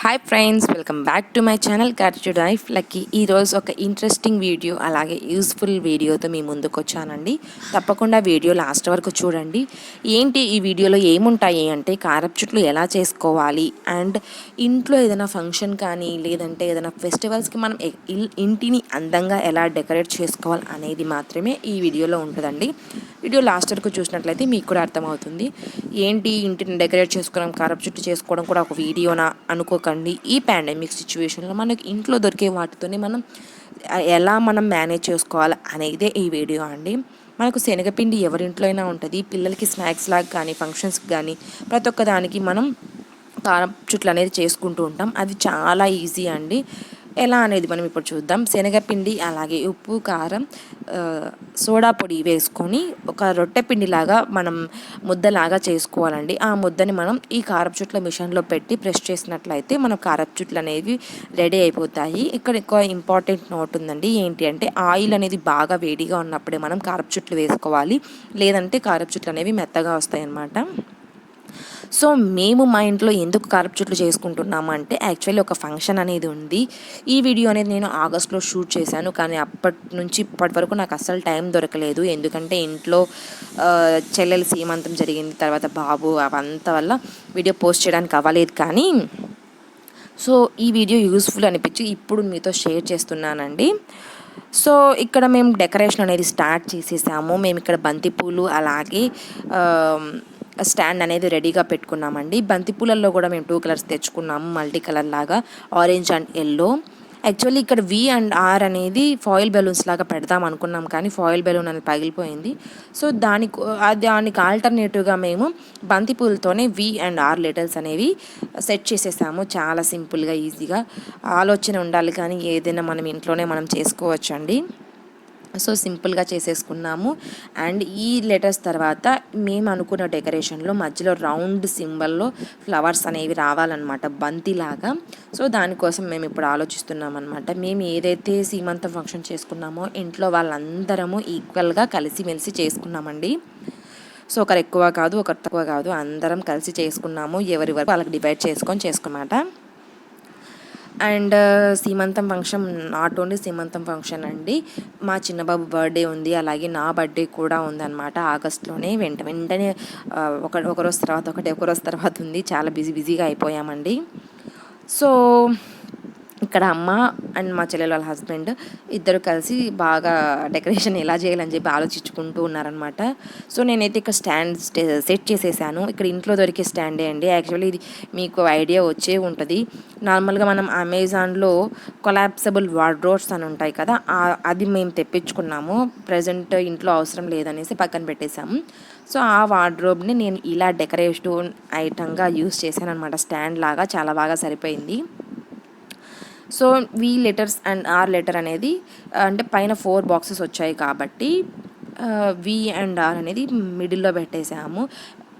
Hi friends, welcome back to my channel gratitude life lucky. ఈరోజు ఒక interesting video అలాగే useful వీడియోతో మీ ముందుకు వచ్చానండి. తప్పకుండా వీడియో లాస్ట్ వరకు చూడండి. ఏంటి ఈ వీడియోలో ఏముంటాయి అంటే కారపు చుట్లు ఎలా చేసుకోవాలి అండ్ ఇంట్లో ఏదైనా ఫంక్షన్ కానీ లేదంటే ఏదైనా ఫెస్టివల్స్కి మనం ఇంటిని అందంగా ఎలా డెకరేట్ చేసుకోవాలి అనేది మాత్రమే ఈ వీడియోలో ఉంటుందండి. వీడియో లాస్ట్ వరకు చూసినట్లయితే మీకు కూడా అర్థమవుతుంది. ఏంటి ఇంటిని డెకరేట్ చేసుకోవడం, కారపు చుట్టు చేసుకోవడం కూడా ఒక వీడియోనా అనుకోకండి. ఈ పాండమిక్ సిచ్యువేషన్లో మనకి ఇంట్లో దొరికే వాటితోనే ఎలా మనం మేనేజ్ చేసుకోవాలి అనేదే ఈ వీడియో అండి. మనకు శనగపిండి ఎవరింట్లో అయినా ఉంటుంది. పిల్లలకి స్నాక్స్ లాగా కానీ ఫంక్షన్స్కి కానీ ప్రతి ఒక్క దానికి మనం కారం చుట్లు అనేది చేసుకుంటూ ఉంటాం. అది చాలా ఈజీ అండి. ఎలా అనేది మనం ఇప్పుడు చూద్దాం. శనగపిండి అలాగే ఉప్పు, కారం, సోడా పొడి వేసుకొని ఒక రొట్టె పిండిలాగా మనం ముద్దలాగా చేసుకోవాలండి. ఆ ముద్దని మనం ఈ కారపు చుట్ల మిషన్లో పెట్టి ప్రెస్ చేసినట్లయితే మన కారపు చుట్లు అనేవి రెడీ అయిపోతాయి. ఇక్కడ ఎక్కువ ఇంపార్టెంట్ నోట్ ఉందండి. ఏంటి అంటే ఆయిల్ అనేది బాగా వేడిగా ఉన్నప్పుడే మనం కారపు చుట్లు వేసుకోవాలి. లేదంటే కారపు చుట్లు అనేవి మెత్తగా వస్తాయి అన్నమాట. సో మేము మా ఇంట్లో ఎందుకు కారపు చుట్లు చేసుకుంటున్నాము అంటే యాక్చువల్లీ ఒక ఫంక్షన్ అనేది ఉంది. ఈ వీడియో అనేది నేను ఆగస్ట్లో షూట్ చేశాను, కానీ అప్పటి నుంచి ఇప్పటి వరకు నాకు అస్సలు టైం దొరకలేదు. ఎందుకంటే ఇంట్లో చెల్లెలు సీమంతం జరిగింది, తర్వాత బాబు అవంతా వల్ల వీడియో పోస్ట్ చేయడానికి అవ్వలేదు. కానీ సో ఈ వీడియో యూస్ఫుల్ అనిపించి ఇప్పుడు మీతో షేర్ చేస్తున్నానండి. సో ఇక్కడ మేము డెకరేషన్ అనేది స్టార్ట్ చేసేసాము. మేము ఇక్కడ బంతిపూలు అలాగే స్టాండ్ అనేది రెడీగా పెట్టుకున్నామండి. బంతిపూలల్లో కూడా మేము 2 కలర్స్ తెచ్చుకున్నాము, మల్టీ కలర్ లాగా, ఆరెంజ్ అండ్ ఎల్లో. యాక్చువల్లీ ఇక్కడ వి అండ్ ఆర్ అనేది ఫాయిల్ బెలూన్స్ లాగా పెడదాం అనుకున్నాం, కానీ ఫాయిల్ బెలూన్ అనేది పగిలిపోయింది. సో దానికి ఆల్టర్నేటివ్గా మేము బంతిపూలతోనే వి అండ్ ఆర్ లెటర్స్ అనేవి సెట్ చేసేసాము. చాలా సింపుల్గా ఈజీగా ఆలోచన ఉండాలి, కానీ ఏదైనా మనం ఇంట్లోనే మనం చేసుకోవచ్చండి. సో సింపుల్గా చేసేసుకున్నాము. అండ్ ఈ లెటర్స్ తర్వాత మేము అనుకున్న డెకరేషన్లో మధ్యలో రౌండ్ సింబల్లో ఫ్లవర్స్ అనేవి రావాలన్నమాట, బంతిలాగా. సో దానికోసం మేము ఇప్పుడు ఆలోచిస్తున్నాం అనమాట. మేము ఏదైతే సీమంతం ఫంక్షన్ చేసుకున్నామో ఇంట్లో వాళ్ళందరము ఈక్వల్గా కలిసిమెలిసి చేసుకున్నామండి. సో ఒకరు ఎక్కువ కాదు, ఒకరు తక్కువ కాదు, అందరం కలిసి చేసుకున్నాము. ఎవరి వరకు వాళ్ళకి డివైడ్ చేసుకున్నమాట. అండ్ సీమంతం ఫంక్షన్ నాట్ ఓన్లీ సీమంతం ఫంక్షన్ అండి, మా చిన్నబాబు బర్త్డే ఉంది, అలాగే నా బర్త్డే కూడా ఉందన్నమాట ఆగస్ట్లోనే. వెంటనే ఒక రోజు తర్వాత ఒక రోజు తర్వాత ఉంది. చాలా బిజీగా అయిపోయామండి. సో ఇక్కడ అమ్మ అండ్ మా చెల్లెల వాళ్ళ హస్బెండ్ ఇద్దరు కలిసి బాగా డెకరేషన్ ఎలా చేయాలని చెప్పి ఆలోచించుకుంటూ ఉన్నారనమాట. సో నేనైతే ఇక్కడ స్టాండ్ సెట్ చేసేసాను. ఇక్కడ ఇంట్లో దొరికే స్టాండే అండి. యాక్చువల్లీ ఇది మీకు ఐడియా వచ్చే ఉంటుంది. నార్మల్గా మనం అమెజాన్లో కొలాప్సబుల్ వార్డ్రోబ్స్ అని ఉంటాయి కదా, అది మేము తెప్పించుకున్నాము. ప్రజెంట్ ఇంట్లో అవసరం లేదనేసి పక్కన పెట్టేశాము. సో ఆ వార్డ్రోబ్ని నేను ఇలా డెకరేటివ్ ఐటమ్గా యూస్ చేశాను అనమాట. స్టాండ్ లాగా చాలా బాగా సరిపోయింది. So V letters and R letter అనేది అంటే పైన 4 బాక్సెస్ వచ్చాయి కాబట్టి వి అండ్ ఆర్ అనేది మిడిల్లో పెట్టేసాము.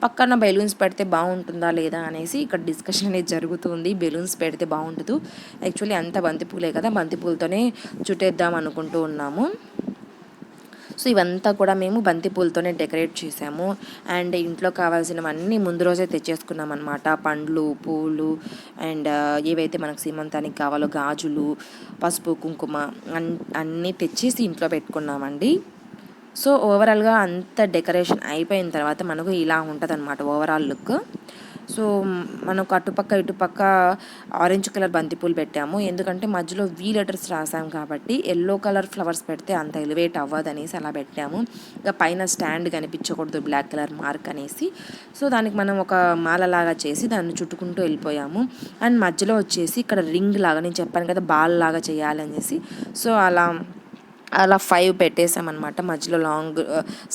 పక్కన బెలూన్స్ పెడితే బాగుంటుందా లేదా అనేసి ఇక్కడ డిస్కషన్ అనేది జరుగుతుంది. బెలూన్స్ పెడితే బాగుండదు, యాక్చువల్లీ అంతా బంతిపూలే కదా, బంతిపూలతోనే చుట్టేద్దాం అనుకుంటూ ఉన్నాము. సో ఇవంతా కూడా మేము బంతిపూలతోనే డెకరేట్ చేసాము. అండ్ ఇంట్లో కావాల్సినవన్నీ ముందు రోజే తెచ్చేసుకున్నాం అనమాట. పండ్లు, పూలు అండ్ ఏవైతే మనకు సీమంతానికి కావాలో గాజులు, పసుపు, కుంకుమ అన్నీ తెచ్చేసి ఇంట్లో పెట్టుకున్నామండి. సో ఓవరాల్గా అంత డెకరేషన్ అయిపోయిన తర్వాత మనకు ఇలా ఉంటుంది అనమాట ఓవరాల్ లుక్. సో మనకు అటుపక్క ఇటుపక్క ఆరెంజ్ కలర్ బంతిపూలు పెట్టాము, ఎందుకంటే మధ్యలో వి లెటర్స్ రాసాము కాబట్టి. ఎల్లో కలర్ ఫ్లవర్స్ పెడితే అంత ఎలివేట్ అవ్వదు అనేసి అలా పెట్టాము. ఇక పైన స్టాండ్ కనిపించకూడదు, బ్లాక్ కలర్ మార్క్ అనేసి. సో దానికి మనం ఒక మాలలాగా చేసి దాన్ని చుట్టుకుంటూ వెళ్ళిపోయాము. అండ్ మధ్యలో వచ్చేసి ఇక్కడ రింగ్ లాగా, నేను చెప్పాను కదా బాల్ లాగా చేయాలనేసి, సో అలా 5 పెట్టేసామన్నమాట. మధ్యలో లాంగ్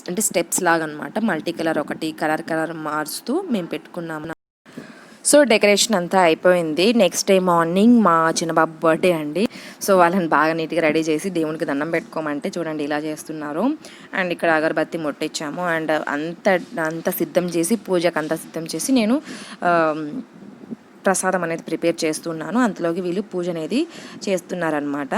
అంటే స్టెప్స్ లాగా అనమాట. మల్టీ కలర్ ఒకటి కలర్ మారుస్తూ మేము పెట్టుకున్నాము. సో డెకరేషన్ అంతా అయిపోయింది. నెక్స్ట్ డే మార్నింగ్ మా చిన్నబాబు బర్త్డే అండి. సో వాళ్ళని బాగా నీట్గా రెడీ చేసి దేవునికి దండం పెట్టుకోమంటే చూడండి ఇలా చేస్తున్నారు. అండ్ ఇక్కడ అగరబత్తి ముట్టించాము. అండ్ అంత సిద్ధం చేసి, పూజకు అంతా సిద్ధం చేసి నేను ప్రసాదం అనేది ప్రిపేర్ చేస్తున్నాను. అంతలోకి వీళ్ళు పూజ అనేది చేస్తున్నారనమాట.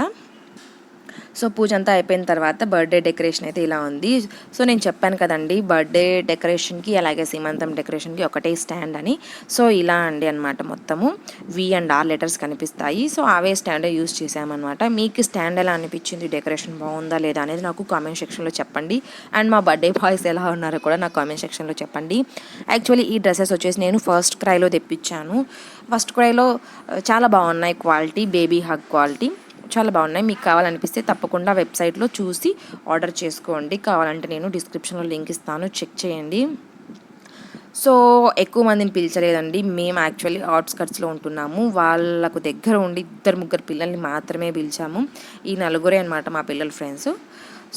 సో పూజ అంతా అయిపోయిన తర్వాత బర్త్డే డెకరేషన్ అయితే ఇలా ఉంది. సో నేను చెప్పాను కదండి బర్త్డే డెకరేషన్కి అలాగే సీమంతం డెకరేషన్కి ఒకటే స్టాండ్ అని. సో ఇలా అండి అనమాట, మొత్తము V&R లెటర్స్ కనిపిస్తాయి. సో అవే స్టాండ్ యూస్ చేసామన్నమాట. మీకు స్టాండ్ ఎలా అనిపించింది, డెకరేషన్ బాగుందా లేదా అనేది నాకు కామెంట్ సెక్షన్లో చెప్పండి. అండ్ మా బర్త్డే బాయ్స్ ఎలా ఉన్నారో కూడా నాకు కామెంట్ సెక్షన్లో చెప్పండి. యాక్చువల్లీ ఈ డ్రెస్సెస్ వచ్చేసి నేను ఫస్ట్ క్రైలో తెప్పించాను. ఫస్ట్ క్రైలో చాలా బాగున్నాయి క్వాలిటీ, బేబీ హగ్ క్వాలిటీ చాలా బాగున్నాయి. మీకు కావాలనిపిస్తే తప్పకుండా వెబ్సైట్లో చూసి ఆర్డర్ చేసుకోండి. కావాలంటే నేను డిస్క్రిప్షన్లో లింక్ ఇస్తాను, చెక్ చేయండి. సో ఎక్కువ మందిని పిలిచలేదండి, మేము యాక్చువల్లీ అవుట్స్కట్స్లో ఉంటున్నాము. వాళ్ళకు దగ్గర ఉండి 2-3 పిల్లల్ని మాత్రమే పిలిచాము. ఈ నలుగురే అనమాట మా పిల్లల ఫ్రెండ్స్.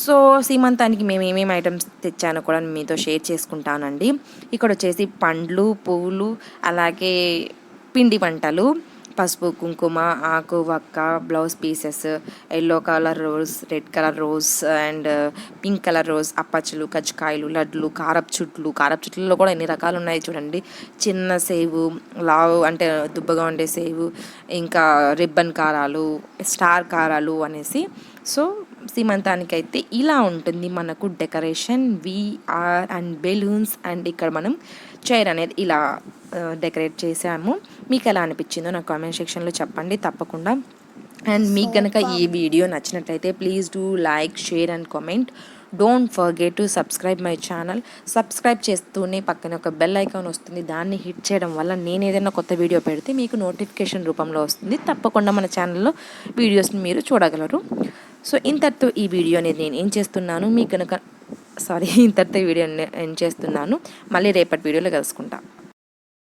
సో సీమంతానికి మేము ఏమేమి ఐటమ్స్ తెచ్చానో కూడా మీతో షేర్ చేసుకుంటానండి. ఇక్కడ వచ్చేసి పండ్లు, పువ్వులు, అలాగే పిండి వంటలు, పసుపు, కుంకుమ, ఆకు వక్క, blouse pieces, yellow colour rose, red colour rose and pink colour rose, అప్పచ్చులు, కజ్జికాయలు, లడ్లు, కారపు చుట్లలో కూడా ఎన్ని రకాలు ఉన్నాయి చూడండి. చిన్న సేవు, లావు అంటే దుబ్బగా ఉండే సేవు, ఇంకా రిబ్బన్ కారాలు, స్టార్ కారాలు అనేసి. సో సీమంతానికైతే ఇలా ఉంటుంది మనకు decoration, VR and balloons. And ఇక్కడ మనం చైర్ అనేది ఇలా డెకరేట్ చేసాము. మీకు ఎలా అనిపించిందో నాకు కామెంట్ సెక్షన్లో చెప్పండి తప్పకుండా. అండ్ మీకు కనుక ఈ వీడియో నచ్చినట్లయితే please do like, share and comment. Don't forget to subscribe my channel. Subscribe చేస్తూనే పక్కన ఒక బెల్ ఐకాన్ వస్తుంది, దాన్ని హిట్ చేయడం వల్ల నేను ఏదైనా కొత్త వీడియో పెడితే మీకు నోటిఫికేషన్ రూపంలో వస్తుంది. తప్పకుండా మన ఛానల్లో వీడియోస్ని మీరు చూడగలరు. సో ఇంతటితో ఈ వీడియో అనేది నేను ఏం చేస్తున్నాను మీకు కనుక ఇంతటితో ఈ వీడియో నేను చేస్తున్నాను. మళ్ళీ రేపటి వీడియోలో కలుసుకుంటా.